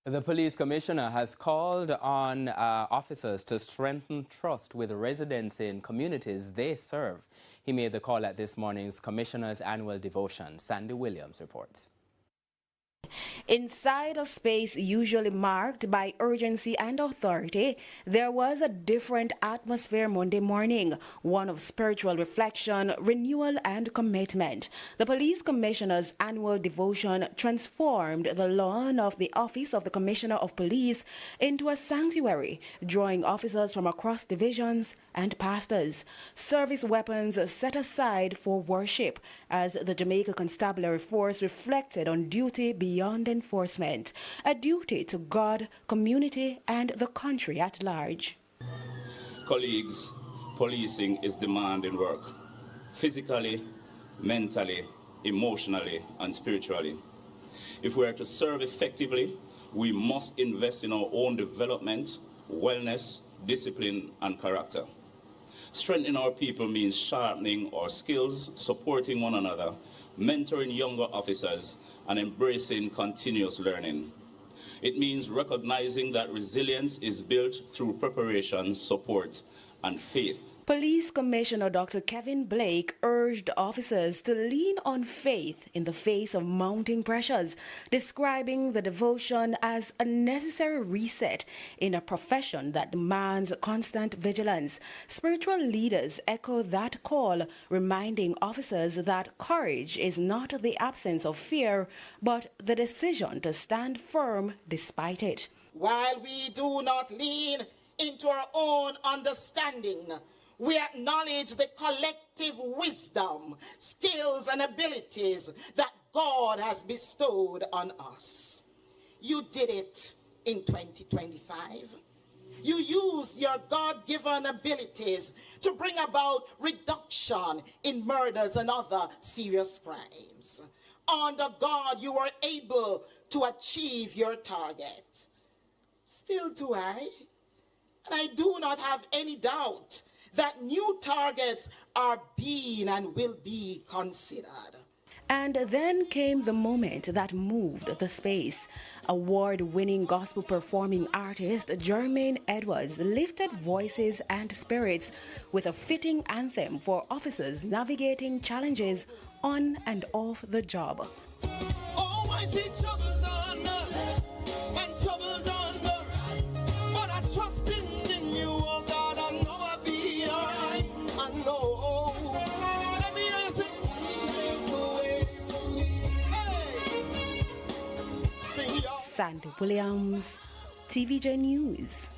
The police commissioner has called on officers to strengthen trust with residents in communities they serve. He made the call at this morning's commissioner's annual devotion. Sandy Williams reports. Inside a space usually marked by urgency and authority, there was a different atmosphere Monday morning, one of spiritual reflection, renewal and commitment. The police commissioner's annual devotion transformed the lawn of the office of the Commissioner of Police into a sanctuary, drawing officers from across divisions and pastors. Service weapons set aside for worship as the Jamaica Constabulary Force reflected on duty beyond enforcement, a duty to God, community, and the country at large. Colleagues, policing is demanding work, physically, mentally, emotionally, and spiritually. If we are to serve effectively, we must invest in our own development, wellness, discipline, and character. Strengthening our people means sharpening our skills, supporting one another, mentoring younger officers, and embracing continuous learning. It means recognizing that resilience is built through preparation, support, and faith. Police Commissioner Dr. Kevin Blake urged officers to lean on faith in the face of mounting pressures, describing the devotion as a necessary reset in a profession that demands constant vigilance. Spiritual leaders echo that call, reminding officers that courage is not the absence of fear, but the decision to stand firm despite it. While we do not lean into our own understanding, we acknowledge the collective wisdom, skills, and abilities that God has bestowed on us. You did it in 2025. You used your God-given abilities to bring about reduction in murders and other serious crimes. Under God, you were able to achieve your target. Still do I, and I do not have any doubt that new targets are being and will be considered. And then came the moment that moved the space. Award-winning gospel performing artist Jermaine Edwards lifted voices and spirits with a fitting anthem for officers navigating challenges on and off the job. Oh, I see troubles on the and troubles on the right, but I trust in you, oh God, I know I'll be alright. I know. Let me ask it. Take away from me. Hey. Sing y'all. Sandy Williams, TVJ News.